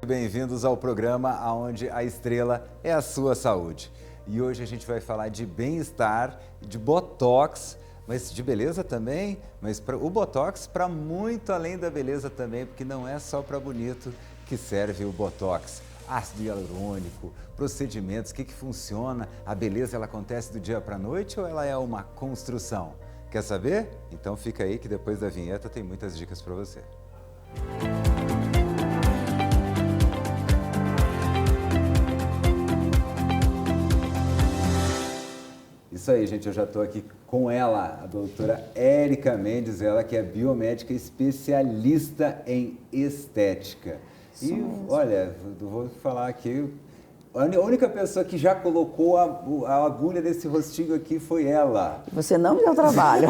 Bem-vindos ao programa onde a estrela é a sua saúde. E hoje a gente vai falar de bem-estar, de botox, mas de beleza também, mas o botox para muito além da beleza também, porque não é só para bonito que serve o botox. Ácido hialurônico, procedimentos, o que funciona, a beleza ela acontece do dia para a noite ou ela é uma construção? Quer saber? Então fica aí que depois da vinheta tem muitas dicas para você. Isso aí, gente, eu já estou aqui com ela, a doutora Érica Mendes, ela que é biomédica especialista em estética. E, olha, vou falar aqui, a única pessoa que já colocou a agulha nesse rostinho aqui foi ela. Você não me deu trabalho.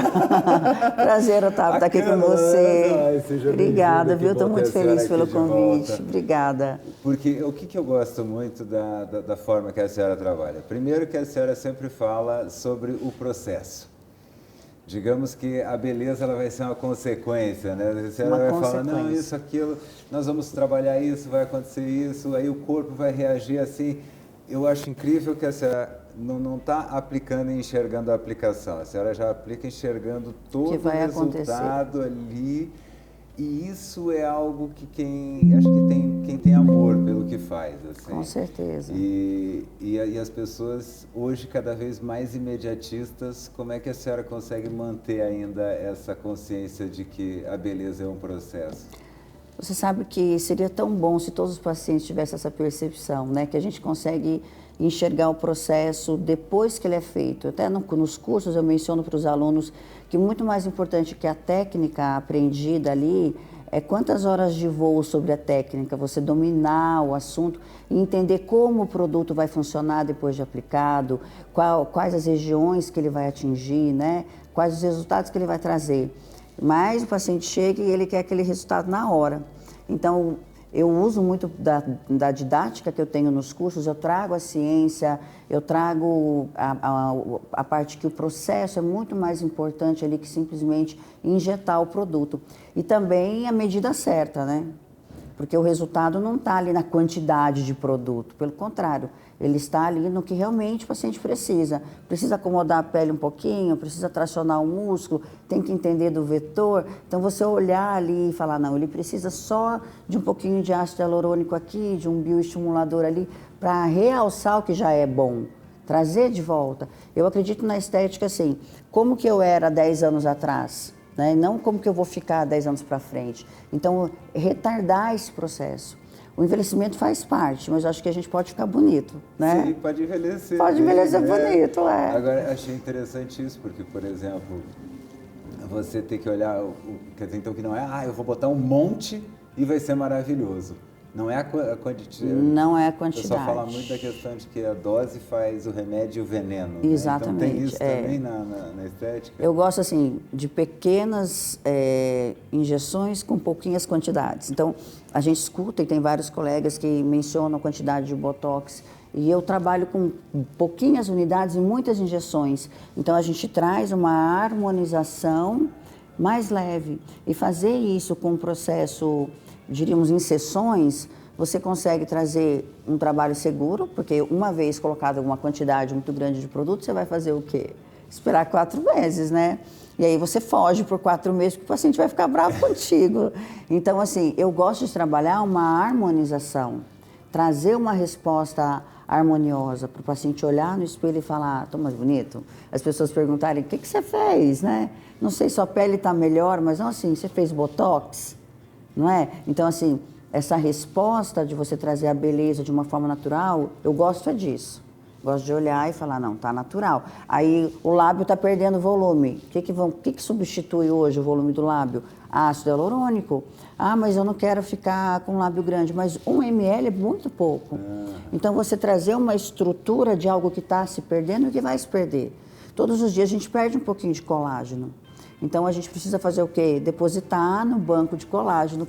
Prazer, Otávio, estar aqui com você. Obrigada, viu? Estou muito feliz pelo convite. Obrigada. Porque o que eu gosto muito da forma que a senhora trabalha? Primeiro que a senhora sempre fala sobre o processo. Digamos que a beleza ela vai ser uma consequência, né? A senhora vai falar, não, isso, aquilo, nós vamos trabalhar isso, vai acontecer isso, aí o corpo vai reagir assim. Eu acho incrível que a senhora não está aplicando e enxergando a aplicação, a senhora já aplica enxergando todo o resultado ali. E isso é algo que quem tem amor pelo que faz. Assim. Com certeza. E as pessoas hoje cada vez mais imediatistas, como é que a senhora consegue manter ainda essa consciência de que a beleza é um processo? Você sabe que seria tão bom se todos os pacientes tivessem essa percepção, né? Que a gente consegue enxergar o processo depois que ele é feito. Até nos cursos eu menciono para os alunos que muito mais importante que a técnica aprendida ali é quantas horas de voo sobre a técnica, você dominar o assunto e entender como o produto vai funcionar depois de aplicado, quais as regiões que ele vai atingir, né? Quais os resultados que ele vai trazer. Mas o paciente chega e ele quer aquele resultado na hora. Então, eu uso muito da didática que eu tenho nos cursos, eu trago a ciência, eu trago a parte que o processo é muito mais importante ali que simplesmente injetar o produto. E também a medida certa, né? Porque o resultado não está ali na quantidade de produto, pelo contrário, ele está ali no que realmente o paciente precisa. Precisa acomodar a pele um pouquinho, precisa tracionar o músculo, tem que entender do vetor. Então, você olhar ali e falar, não, ele precisa só de um pouquinho de ácido hialurônico aqui, de um bioestimulador ali, para realçar o que já é bom, trazer de volta. Eu acredito na estética assim, como que eu era 10 anos atrás, né? Não como que eu vou ficar 10 anos para frente. Então, retardar esse processo. O envelhecimento faz parte, mas acho que a gente pode ficar bonito, né? Sim, pode envelhecer. Pode envelhecer bonito, é. Agora, achei interessante isso, porque, por exemplo, você tem que olhar, quer dizer, então que não é, eu vou botar um monte e vai ser maravilhoso. Não é a quantidade. Não é a quantidade. O pessoal fala muito da questão de que a dose faz o remédio e o veneno. Exatamente. Né? Então tem isso também na estética? Eu gosto, assim, de pequenas injeções com pouquinhas quantidades. Então, a gente escuta e tem vários colegas que mencionam a quantidade de botox e eu trabalho com pouquinhas unidades e muitas injeções. Então, a gente traz uma harmonização mais leve e fazer isso com um processo, diríamos, em sessões, você consegue trazer um trabalho seguro, porque uma vez colocada uma quantidade muito grande de produto, você vai fazer o quê? Esperar 4 meses, né? E aí você foge por 4 meses, porque o paciente vai ficar bravo contigo. Então, assim, eu gosto de trabalhar uma harmonização, trazer uma resposta harmoniosa para o paciente olhar no espelho e falar, tô mais bonito? As pessoas perguntarem, o que você fez, né? Não sei se a pele está melhor, mas não assim, você fez botox? Não é? Então, assim, essa resposta de você trazer a beleza de uma forma natural, eu gosto disso. Gosto de olhar e falar, não, tá natural. Aí o lábio está perdendo volume. O que substitui hoje o volume do lábio? Ácido hialurônico. Ah, mas eu não quero ficar com lábio grande. Mas 1 ml é muito pouco. Então, você trazer uma estrutura de algo que está se perdendo e que vai se perder. Todos os dias a gente perde um pouquinho de colágeno. Então, a gente precisa fazer o quê? Depositar no banco de colágeno.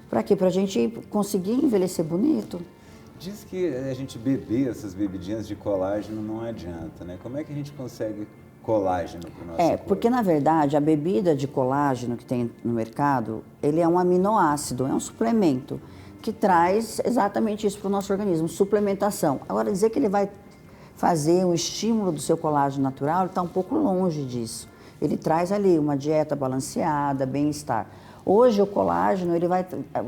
Para quê? Para a gente conseguir envelhecer bonito. Diz que a gente beber essas bebidinhas de colágeno não adianta, né? Como é que a gente consegue colágeno para o nosso corpo? Porque na verdade a bebida de colágeno que tem no mercado, ele é um aminoácido, é um suplemento. que traz exatamente isso para o nosso organismo, suplementação. Agora, dizer que ele vai fazer um estímulo do seu colágeno natural, ele está um pouco longe disso. Ele traz ali uma dieta balanceada, bem-estar. Hoje o colágeno, ele vai...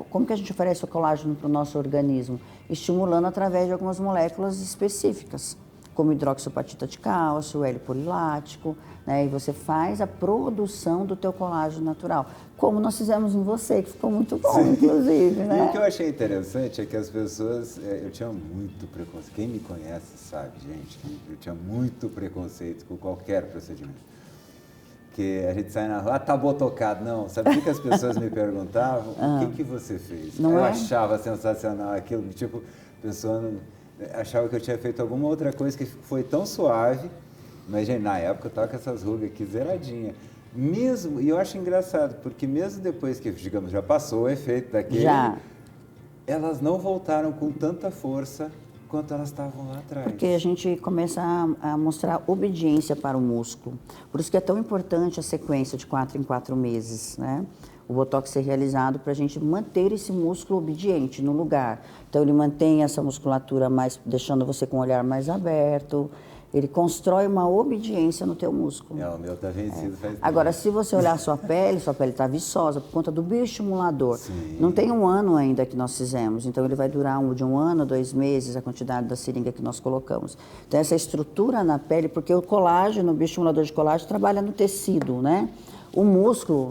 Como que a gente oferece o colágeno para o nosso organismo? Estimulando através de algumas moléculas específicas, como hidroxiapatita de cálcio, L-polilático, né? E você faz a produção do teu colágeno natural, como nós fizemos em você, que ficou muito bom, sim, inclusive, né? E o que eu achei interessante é que as pessoas... Eu tinha muito preconceito. Quem me conhece sabe, gente, que eu tinha muito preconceito com qualquer procedimento. Que a gente sai na rua, tá botocado. Não, sabe o que as pessoas me perguntavam? O que você fez? Não eu é? achava sensacional aquilo, tipo, a pessoa achava que eu tinha feito alguma outra coisa que foi tão suave, mas, gente, na época eu tava com essas rugas aqui zeradinha. Mesmo, e eu acho engraçado, porque mesmo depois que, digamos, já passou o efeito daquele, elas não voltaram com tanta força quanto elas estavam lá atrás. Porque a gente começa a mostrar obediência para o músculo. Por isso que é tão importante a sequência de 4 em 4 meses, né? O Botox ser realizado para a gente manter esse músculo obediente no lugar. Então, ele mantém essa musculatura mais, deixando você com o olhar mais aberto. Ele constrói uma obediência no teu músculo. O meu está vencido faz tempo. Agora, se você olhar a sua pele está viçosa por conta do bioestimulador. Sim. Não tem um ano ainda que nós fizemos, então ele vai durar de 1 ano, 2 meses, a quantidade da seringa que nós colocamos. Então, essa estrutura na pele, porque o colágeno, o bioestimulador de colágeno, trabalha no tecido, né? O músculo,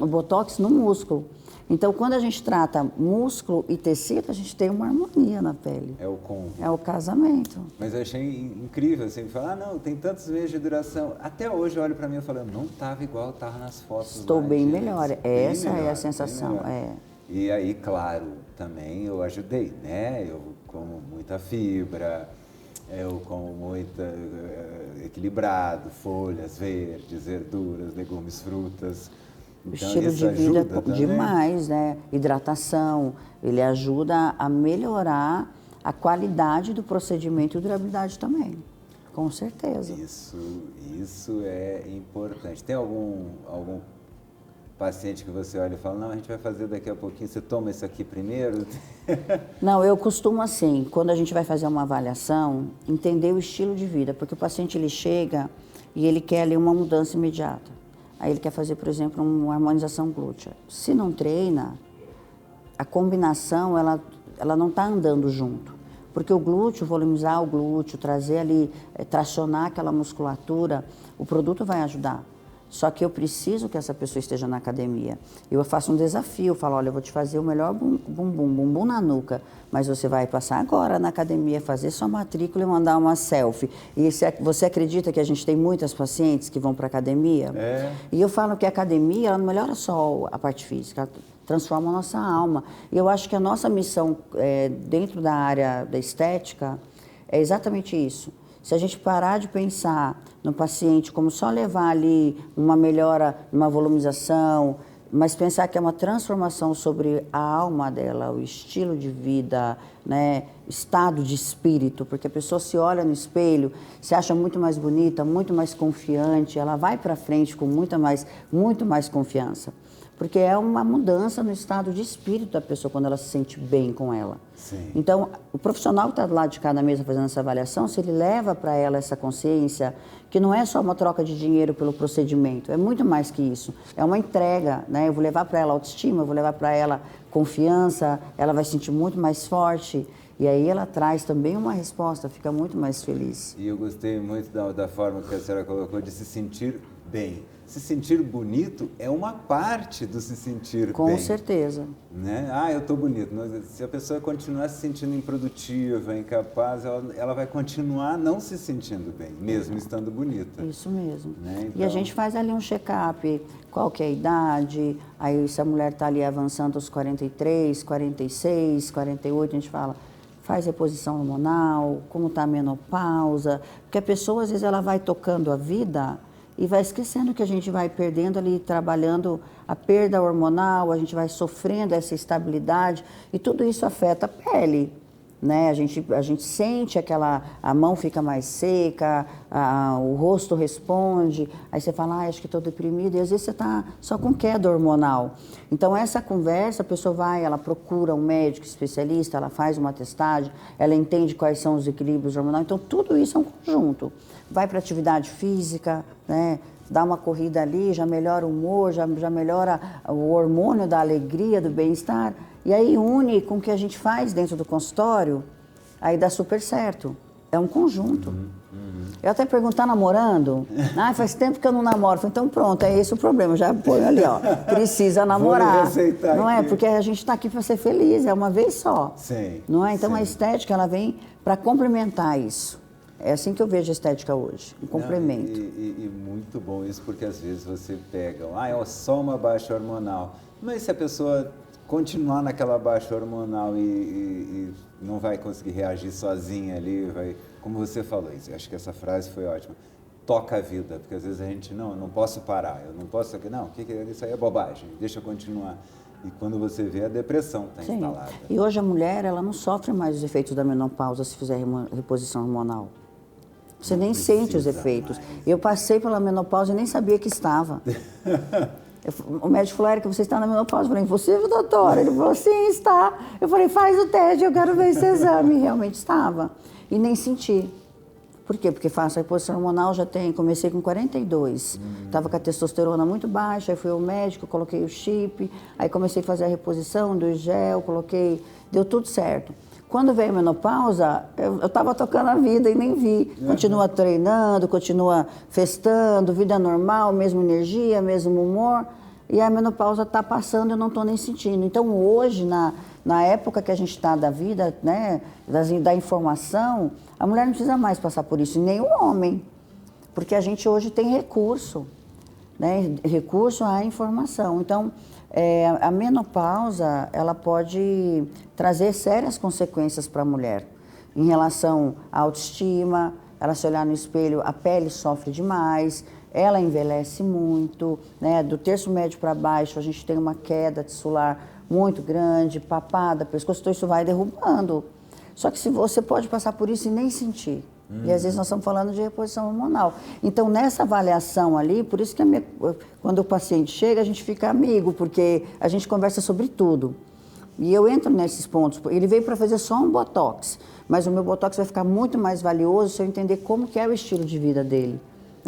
o Botox no músculo. Então, quando a gente trata músculo e tecido, a gente tem uma harmonia na pele. É o combo. É o casamento. Mas eu achei incrível, assim, falar, não, tem tantos meses de duração. Até hoje eu olho pra mim e falo, não estava igual estava nas fotos. Estou lá, bem gente. melhor. Essa é a sensação. E aí, claro, também eu ajudei, né? Eu como muita fibra, eu como muita equilibrado, folhas verdes, verduras, legumes, frutas. Então, estilo de vida demais, né? Hidratação, ele ajuda a melhorar a qualidade do procedimento e durabilidade também, com certeza. Isso é importante. Tem algum paciente que você olha e fala, não, a gente vai fazer daqui a pouquinho, você toma isso aqui primeiro? Não, eu costumo assim, quando a gente vai fazer uma avaliação, entender o estilo de vida, porque o paciente ele chega e ele quer ali uma mudança imediata. Aí ele quer fazer, por exemplo, uma harmonização glútea. Se não treina, a combinação, ela não está andando junto. Porque o glúteo, volumizar o glúteo, trazer ali, tracionar aquela musculatura, o produto vai ajudar. Só que eu preciso que essa pessoa esteja na academia. Eu faço um desafio, falo, olha, eu vou te fazer o melhor bumbum na nuca, mas você vai passar agora na academia, fazer sua matrícula e mandar uma selfie. E você acredita que a gente tem muitas pacientes que vão para a academia? E eu falo que a academia, ela não melhora só a parte física, ela transforma a nossa alma. E eu acho que a nossa missão dentro da área da estética é exatamente isso. Se a gente parar de pensar no paciente como só levar ali uma melhora, uma volumização, mas pensar que é uma transformação sobre a alma dela, o estilo de vida, né, estado de espírito, porque a pessoa se olha no espelho, se acha muito mais bonita, muito mais confiante, ela vai para frente com muito mais confiança. Porque é uma mudança no estado de espírito da pessoa quando ela se sente bem com ela. Sim. Então, o profissional que está do lado de cada mesa fazendo essa avaliação, se ele leva para ela essa consciência, que não é só uma troca de dinheiro pelo procedimento, é muito mais que isso. É uma entrega, né? Eu vou levar para ela autoestima, eu vou levar para ela confiança, ela vai se sentir muito mais forte. E aí ela traz também uma resposta, fica muito mais feliz. E eu gostei muito da forma que a senhora colocou de se sentir bem. Se sentir bonito é uma parte do se sentir bem. Com certeza. Né? Ah, eu estou bonito. Se a pessoa continuar se sentindo improdutiva, incapaz, ela vai continuar não se sentindo bem, mesmo estando bonita. Isso mesmo. Né? Então... E a gente faz ali um check-up, qual que é a idade, aí se a mulher está ali avançando aos 43, 46, 48, a gente fala... Faz reposição hormonal, como está a menopausa, porque a pessoa, às vezes, ela vai tocando a vida e vai esquecendo que a gente vai perdendo ali, trabalhando a perda hormonal, a gente vai sofrendo essa estabilidade e tudo isso afeta a pele. né? A gente sente a mão fica mais seca, o rosto responde, aí você fala, acho que estou deprimida, e às vezes você está só com queda hormonal. Então, essa conversa, a pessoa vai, ela procura um médico especialista, ela faz uma testagem, ela entende quais são os equilíbrios hormonais, então tudo isso é um conjunto. Vai para atividade física, né? Dá uma corrida ali, já melhora o humor, já melhora o hormônio da alegria, do bem-estar. E aí une com o que a gente faz dentro do consultório, aí dá super certo. É um conjunto. Eu até pergunto, tá namorando? Faz tempo que eu não namoro. Falei, então pronto, é esse o problema. Já põe ali, ó, precisa namorar. Não é? Porque a gente está aqui para ser feliz, é uma vez só. Sim. Não é? Então sim. A estética, ela vem para complementar isso. É assim que eu vejo a estética hoje, um complemento. E muito bom isso, porque às vezes você pega, é só uma baixa hormonal. Mas se a pessoa continuar naquela baixa hormonal e não vai conseguir reagir sozinha ali, como você falou, acho que essa frase foi ótima, toca a vida, porque às vezes a gente, eu não posso parar, eu não posso, isso aí é bobagem, deixa eu continuar. E quando você vê, a depressão está instalada. E hoje a mulher, ela não sofre mais os efeitos da menopausa se fizer reposição hormonal. Você nem sente os efeitos. Mais. Eu passei pela menopausa e nem sabia que estava. O médico falou, Érica, você está na menopausa. Eu falei, impossível, doutora. Ele falou, sim, está. Eu falei, faz o teste, eu quero ver esse exame. E realmente estava. E nem senti. Por quê? Porque faço a reposição hormonal, comecei com 42. Estava com a testosterona muito baixa, aí fui ao médico, coloquei o chip, aí comecei a fazer a reposição do gel, deu tudo certo. Quando veio a menopausa, eu estava tocando a vida e nem vi. Continua treinando, continua festando, vida normal, mesma energia, mesmo humor. E a menopausa está passando e eu não estou nem sentindo. Então, hoje, na época que a gente está da vida, né, da informação, a mulher não precisa mais passar por isso, nem o homem. Porque a gente hoje tem recurso, né, recurso à informação. Então, a menopausa, ela pode trazer sérias consequências para a mulher. Em relação à autoestima, ela se olhar no espelho, a pele sofre demais, ela envelhece muito, né? Do terço médio para baixo, a gente tem uma queda tissular muito grande, papada, pescoço, então isso vai derrubando. Só que se você pode passar por isso e nem sentir. E às vezes nós estamos falando de reposição hormonal. Então, nessa avaliação ali, por isso que quando o paciente chega, a gente fica amigo, porque a gente conversa sobre tudo. E eu entro nesses pontos. Ele veio para fazer só um botox, mas o meu botox vai ficar muito mais valioso se eu entender como que é o estilo de vida dele.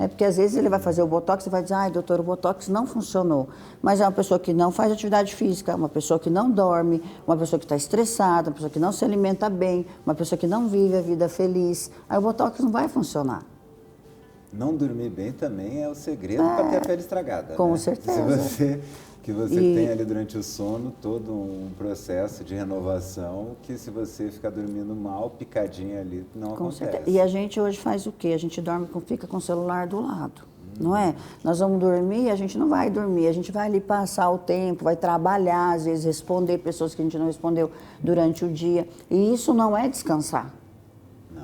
Porque às vezes ele vai fazer o botox e vai dizer, ai, doutor, o botox não funcionou. Mas é uma pessoa que não faz atividade física, uma pessoa que não dorme, uma pessoa que está estressada, uma pessoa que não se alimenta bem, uma pessoa que não vive a vida feliz. Aí o botox não vai funcionar. Não dormir bem também é o segredo para ter a pele estragada. Com né? certeza. Que você tem ali durante o sono todo um processo de renovação que se você ficar dormindo mal, picadinha ali, não acontece. Certeza. E a gente hoje faz o quê? A gente dorme, fica com o celular do lado, não é? Nós vamos dormir, a gente não vai dormir, a gente vai ali passar o tempo, vai trabalhar, às vezes responder pessoas que a gente não respondeu durante o dia. E isso não é descansar.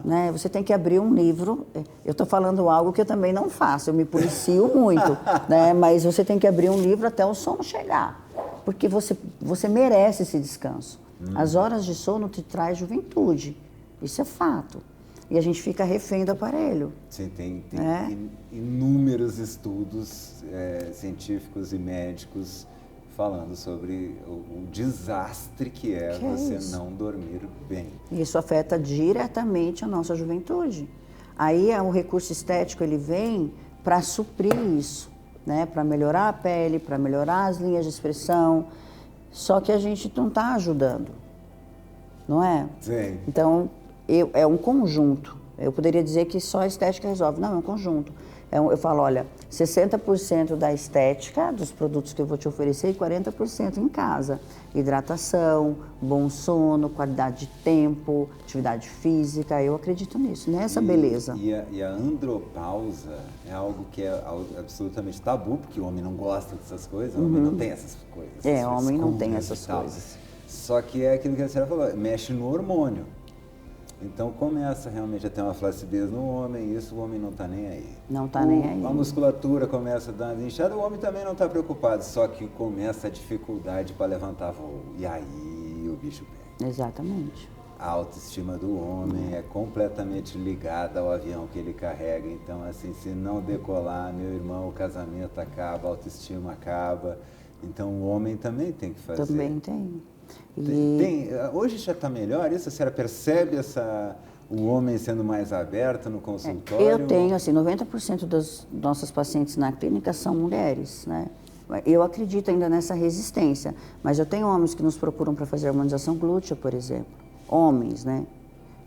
Né? Você tem que abrir um livro, eu estou falando algo que eu também não faço, eu me policio muito, né? Mas você tem que abrir um livro até o sono chegar, porque você merece esse descanso. As horas de sono te traz juventude, isso é fato, e a gente fica refém do aparelho. Sim, tem inúmeros estudos científicos e médicos falando sobre o desastre que é você não dormir bem. Isso afeta diretamente a nossa juventude. Aí o recurso estético ele vem para suprir isso, né? Para melhorar a pele, para melhorar as linhas de expressão. Só que a gente não está ajudando, não é? Sim. Então, é um conjunto. Eu poderia dizer que só a estética resolve. Não, é um conjunto. Eu falo, olha, 60% da estética, dos produtos que eu vou te oferecer, e 40% em casa. Hidratação, bom sono, qualidade de tempo, atividade física, eu acredito nisso, nessa beleza. E a andropausa é algo que é absolutamente tabu, porque o homem não gosta dessas coisas, o homem não tem essas coisas. O homem não tem essas coisas. Só que é aquilo que a senhora falou, mexe no hormônio. Então começa realmente a ter uma flacidez no homem, e isso o homem não está nem aí. Não está nem aí. A musculatura começa a dar uma inchada, o homem também não está preocupado, só que começa a dificuldade para levantar voo. E aí o bicho pega. Exatamente. a autoestima do homem é completamente ligada ao avião que ele carrega. Então, assim, se não decolar, meu irmão, o casamento acaba, a autoestima acaba. Então, o homem também tem que fazer. Também tem. Hoje já está melhor isso? A senhora percebe o homem sendo mais aberto no consultório? Eu tenho, assim, 90% das nossas pacientes na clínica são mulheres, né? Eu acredito ainda nessa resistência, mas eu tenho homens que nos procuram para fazer harmonização glútea, por exemplo. Homens, né?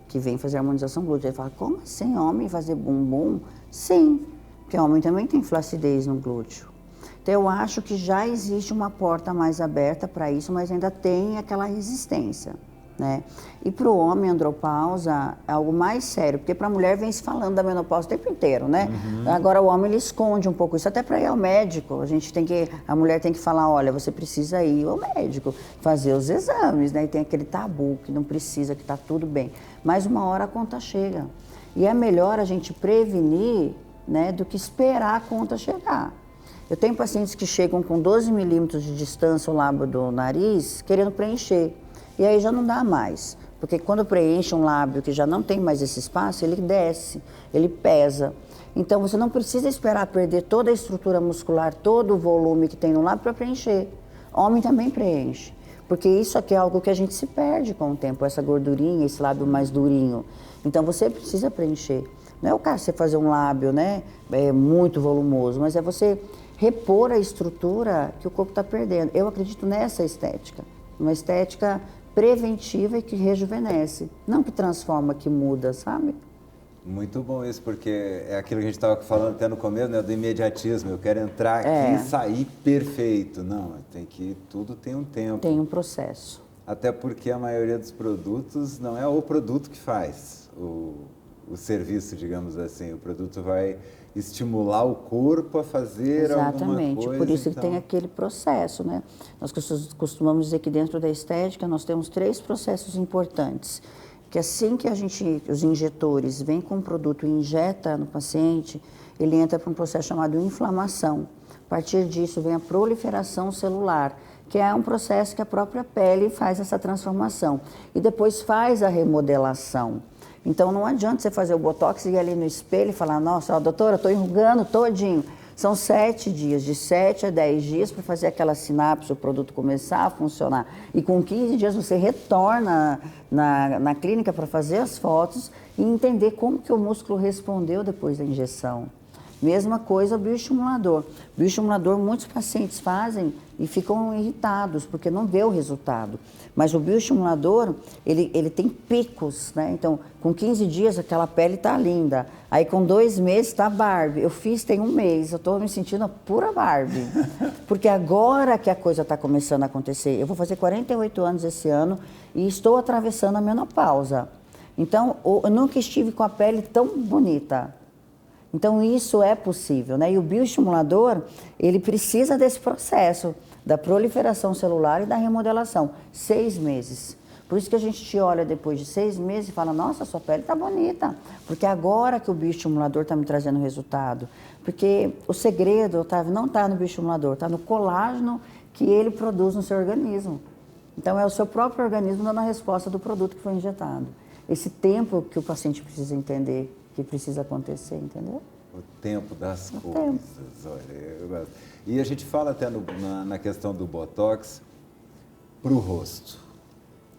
Que vêm fazer harmonização glútea. Ele fala, como assim, homem fazer bumbum? Sim, porque homem também tem flacidez no glúteo. Então, eu acho que já existe uma porta mais aberta para isso, mas ainda tem aquela resistência, né? E para o homem, a andropausa é algo mais sério, porque para a mulher vem se falando da menopausa o tempo inteiro, né? Uhum. Agora o homem, ele esconde um pouco isso, até para ir ao médico. A mulher tem que falar, olha, você precisa ir ao médico, fazer os exames, né? E tem aquele tabu que não precisa, que está tudo bem. Mas uma hora a conta chega. E é melhor a gente prevenir, né, do que esperar a conta chegar. Eu tenho pacientes que chegam com 12 milímetros de distância ao lábio do nariz, querendo preencher. E aí já não dá mais, porque quando preenche um lábio que já não tem mais esse espaço, ele desce, ele pesa. Então você não precisa esperar perder toda a estrutura muscular, todo o volume que tem no lábio para preencher. Homem também preenche, porque isso aqui é algo que a gente se perde com o tempo, essa gordurinha, esse lábio mais durinho. Então você precisa preencher. Não é o caso de você fazer um lábio, né, muito volumoso, mas é você repor a estrutura que o corpo está perdendo. Eu acredito nessa estética, uma estética preventiva e que rejuvenesce, não que transforma, que muda, sabe? Muito bom isso, porque é aquilo que a gente estava falando até no começo, né, do imediatismo. Eu quero entrar aqui e sair perfeito. Não, tudo tem um tempo. Tem um processo. Até porque a maioria dos produtos não é o produto que faz o serviço, digamos assim. O produto vai estimular o corpo a fazer alguma coisa. Exatamente, por isso que tem aquele processo, né? Nós costumamos dizer que dentro da estética nós temos 3 processos importantes, que assim que os injetores vêm com um produto e injeta no paciente, ele entra para um processo chamado inflamação. A partir disso vem a proliferação celular, que é um processo que a própria pele faz essa transformação e depois faz a remodelação. Então, não adianta você fazer o botox e ir ali no espelho e falar, nossa, ó, doutora, estou enrugando todinho. São 7 dias, de 7 a 10 dias para fazer aquela sinapse, o produto começar a funcionar. E com 15 dias você retorna na clínica para fazer as fotos e entender como que o músculo respondeu depois da injeção. Mesma coisa o bioestimulador. Bioestimulador muitos pacientes fazem e ficam irritados porque não vê o resultado. Mas o bioestimulador, ele tem picos, né? Então, com 15 dias aquela pele está linda. Aí com 2 meses está Barbie. Eu fiz tem 1 mês, eu estou me sentindo a pura Barbie. Porque agora que a coisa está começando a acontecer. Eu vou fazer 48 anos esse ano e estou atravessando a menopausa. Então, eu nunca estive com a pele tão bonita. Então, isso é possível, né? E o bioestimulador, ele precisa desse processo da proliferação celular e da remodelação. 6 meses. Por isso que a gente te olha depois de 6 meses e fala, nossa, sua pele está bonita. Porque agora que o bioestimulador está me trazendo resultado. Porque o segredo, Otávio, não está no bioestimulador, está no colágeno que ele produz no seu organismo. Então, é o seu próprio organismo dando a resposta do produto que foi injetado. Esse tempo que o paciente precisa entender que precisa acontecer, entendeu? O tempo das coisas, olha. E a gente fala até na questão do Botox para o rosto.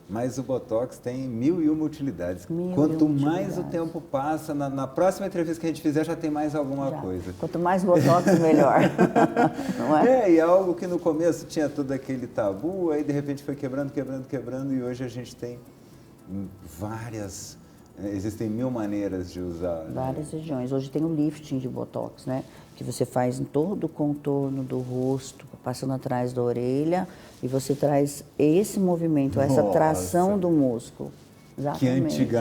Mas o Botox tem 1001 utilidades. Quanto mais o tempo passa, na próxima entrevista que a gente fizer já tem mais alguma coisa. Quanto mais Botox, melhor. Não é? E é algo que no começo tinha todo aquele tabu, aí de repente foi quebrando, e hoje a gente tem existem 1000 maneiras de usar. Várias regiões. Hoje tem o lifting de Botox, né? Que você faz em todo o contorno do rosto, passando atrás da orelha, e você traz esse movimento, essa tração do músculo. Exatamente. Que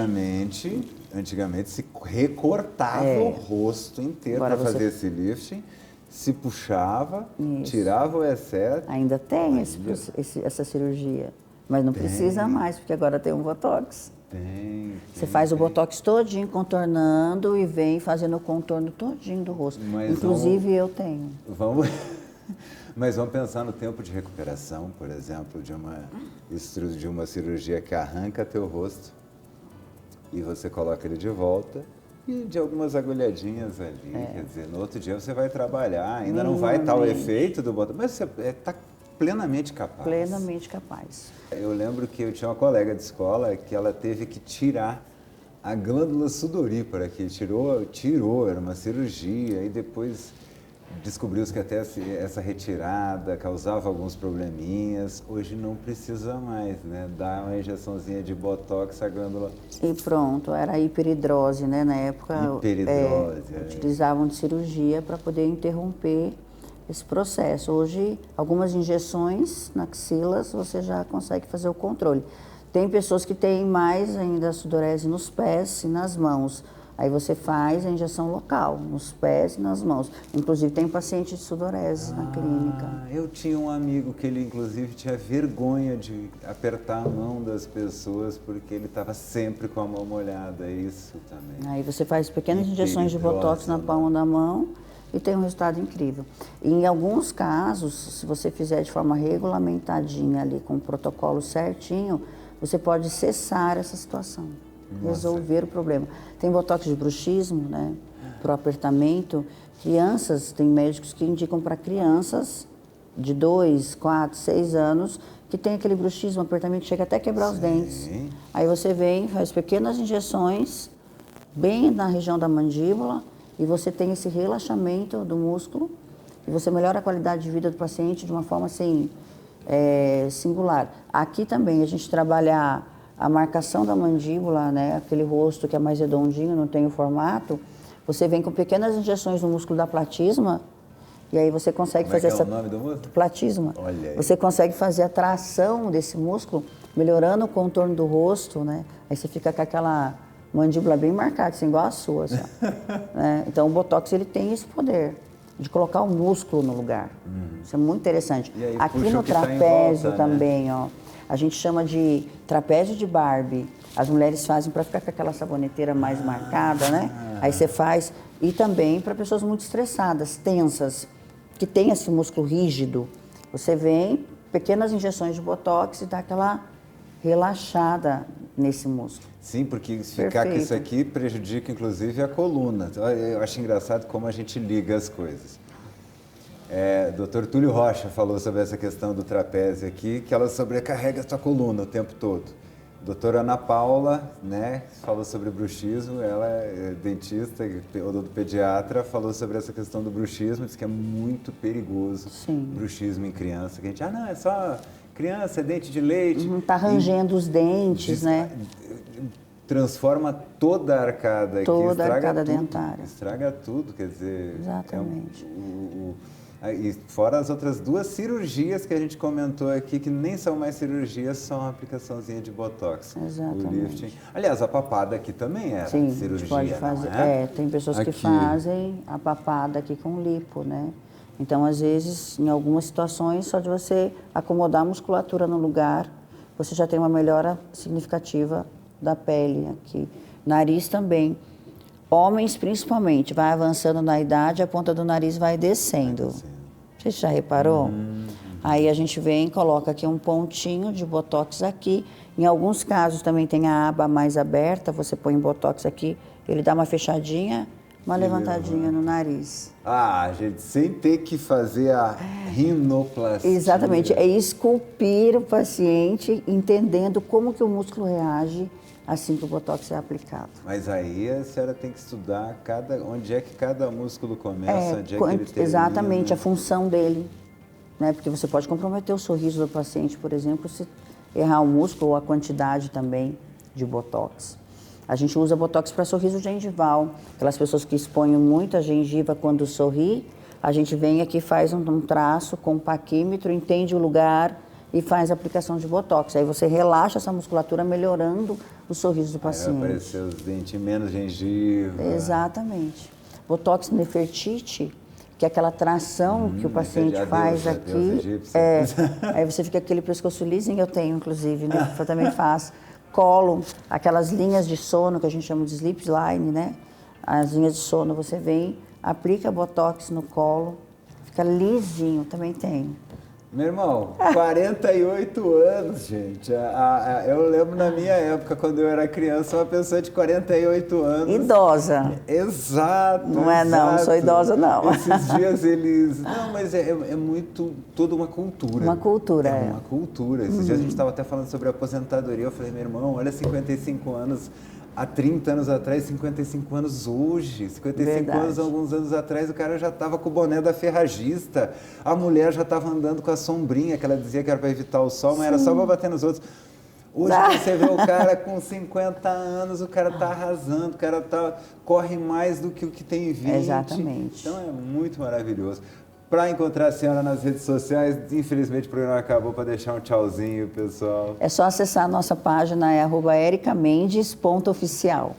antigamente se recortava o rosto inteiro para fazer esse lifting, se puxava, tirava o excesso. Ainda tem essa cirurgia, mas não precisa mais, porque agora tem um Botox. Você faz o Botox todinho contornando e vem fazendo o contorno todinho do rosto. Mas inclusive eu tenho. Mas vamos pensar no tempo de recuperação, por exemplo, de uma cirurgia que arranca teu rosto e você coloca ele de volta e de algumas agulhadinhas ali. Quer dizer, no outro dia você vai trabalhar, ainda não vai estar o efeito do botox, mas você está plenamente capaz. Plenamente capaz. Eu lembro que eu tinha uma colega de escola que ela teve que tirar a glândula sudorípara, que tirou, era uma cirurgia, e depois descobriu-se que até essa retirada causava alguns probleminhas. Hoje não precisa mais, né? Dá uma injeçãozinha de botox, a glândula... E pronto, era a hiperidrose, né? Na época, utilizavam de cirurgia para poder interromper esse processo. Hoje, algumas injeções na axilas, você já consegue fazer o controle. Tem pessoas que têm mais ainda sudorese nos pés e nas mãos. Aí você faz a injeção local, nos pés e nas mãos. Inclusive, tem paciente de sudorese na clínica. Eu tinha um amigo que ele, inclusive, tinha vergonha de apertar a mão das pessoas porque ele estava sempre com a mão molhada. É isso também. Aí você faz pequenas injeções de botox na palma da mão e tem um resultado incrível. E em alguns casos, se você fizer de forma regulamentadinha ali, com o protocolo certinho, você pode cessar essa situação. Resolver o problema. Tem botox de bruxismo, né? Para o apertamento. Crianças, tem médicos que indicam para crianças de 2, 4, 6 anos que tem aquele bruxismo, apertamento que chega até a quebrar os dentes. Aí você vem, faz pequenas injeções bem na região da mandíbula e você tem esse relaxamento do músculo e você melhora a qualidade de vida do paciente de uma forma assim, singular. Aqui também a gente trabalha a marcação da mandíbula, né, aquele rosto que é mais redondinho, não tem o formato, você vem com pequenas injeções no músculo da platisma e aí você consegue fazer essa... Como é o nome do músculo? Platisma. Olha aí. Você consegue fazer a tração desse músculo, melhorando o contorno do rosto, né? Aí você fica com aquela mandíbula bem marcada, assim, igual a sua, assim, né? Então o botox ele tem esse poder de colocar o músculo no lugar. Isso é muito interessante. E aí, aqui no trapézio também, né? Ó. A gente chama de trapézio de Barbie. As mulheres fazem para ficar com aquela saboneteira mais marcada, né? Aí você faz. E também para pessoas muito estressadas, tensas, que tem esse músculo rígido. Você vem, pequenas injeções de botox e dá aquela relaxada nesse músculo. Sim, porque se ficar com isso aqui prejudica inclusive a coluna. Eu acho engraçado como a gente liga as coisas. Dr. Túlio Rocha falou sobre essa questão do trapézio aqui, que ela sobrecarrega a sua coluna o tempo todo. Doutora Ana Paula, né, falou sobre bruxismo, ela é dentista, odontopediatra, falou sobre essa questão do bruxismo, disse que é muito perigoso. Sim. Bruxismo em criança, que a gente, não, é só criança, é dente de leite. Tá rangendo os dentes, né? Transforma toda a arcada aqui, toda a arcada tudo, dentária. Estraga tudo, quer dizer... Exatamente. E fora as outras 2 cirurgias que a gente comentou aqui, que nem são mais cirurgias, são uma aplicaçãozinha de botox. Exatamente. O lifting. Aliás, a papada aqui também era cirurgia, a gente pode fazer. não é? Tem pessoas aqui. Que fazem a papada aqui com lipo, né? Então, às vezes, em algumas situações, só de você acomodar a musculatura no lugar, você já tem uma melhora significativa da pele aqui. Nariz também. Homens, principalmente, vai avançando na idade, a ponta do nariz vai descendo. Você já reparou? Aí a gente vem, coloca aqui um pontinho de botox aqui. Em alguns casos também tem a aba mais aberta, você põe botox aqui, ele dá uma fechadinha, uma levantadinha no nariz. Gente, sem ter que fazer a rinoplastia. Exatamente, é esculpir o paciente, entendendo como que o músculo reage assim que o botox é aplicado. Mas aí a senhora tem que estudar onde é que cada músculo começa, onde é que ele termina. Exatamente, a função dele. Né? Porque você pode comprometer o sorriso do paciente, por exemplo, se errar o músculo ou a quantidade também de botox. A gente usa botox para sorriso gengival. Aquelas pessoas que expõem muito a gengiva quando sorri, a gente vem aqui, faz um traço com um paquímetro, entende o lugar e faz a aplicação de botox. Aí você relaxa essa musculatura, melhorando o sorriso do paciente. Vai aparecer os dentes, menos gengiva. Exatamente. Botox Nefertiti, que é aquela tração que o paciente faz aqui. Aí você fica com aquele pescoço lisinho, eu tenho inclusive, né? Eu também faço. Colo, aquelas linhas de sono que a gente chama de sleep line, né? As linhas de sono, você vem, aplica botox no colo, Fica lisinho, também tem. Meu irmão, 48 anos, gente. Eu lembro na minha época, quando eu era criança, uma pessoa de 48 anos... Idosa. Exato. Não é não, sou idosa não. Esses dias eles... Não, mas é muito toda uma cultura. Uma cultura, é. Uma cultura. Esses dias a gente estava até falando sobre aposentadoria. Eu falei, meu irmão, olha 55 anos... Há 30 anos atrás, 55 anos hoje. 55 Verdade. anos, alguns anos atrás, o cara já estava com o boné da ferragista. A mulher já estava andando com a sombrinha, que ela dizia que era para evitar o sol, mas era só para bater nos outros. Hoje você vê o cara com 50 anos, o cara está arrasando, o cara corre mais do que o que tem 20. Exatamente. Então é muito maravilhoso. Para encontrar a senhora nas redes sociais, infelizmente o programa acabou, para deixar um tchauzinho, pessoal. É só acessar a nossa página, é @ericamendes.oficial.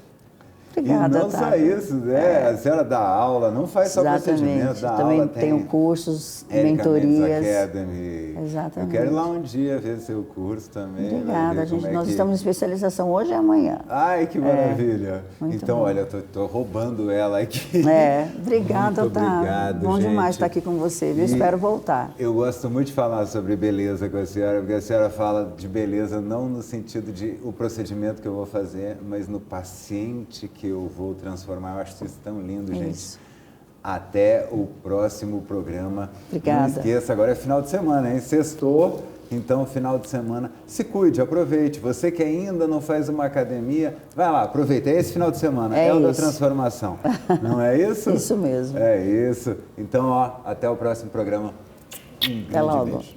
Obrigada, e não só isso, né? A senhora dá aula, não faz só procedimento, dá também aula, tenho cursos, Erika Mendes mentorias. Academy. Exatamente. Eu quero ir lá um dia ver seu curso também. Obrigada, nós estamos em especialização hoje e amanhã. Ai, que maravilha. Muito então, bom. olha, eu tô roubando ela aqui. Obrigada, Muito obrigado, bom gente. demais estar aqui com você, viu? Espero voltar. Eu gosto muito de falar sobre beleza com a senhora, porque a senhora fala de beleza não no sentido de o procedimento que eu vou fazer, mas no paciente que eu vou transformar. Eu acho isso tão lindo, gente. Isso. Até o próximo programa. Obrigada. Não esqueça, agora é final de semana, hein? Sextou, então final de semana. Se cuide, aproveite. Você que ainda não faz uma academia, vai lá, aproveita. É esse final de semana, é o da transformação. Não é isso? Isso mesmo. É isso. Então, ó, até o próximo programa. Até logo. Beijo.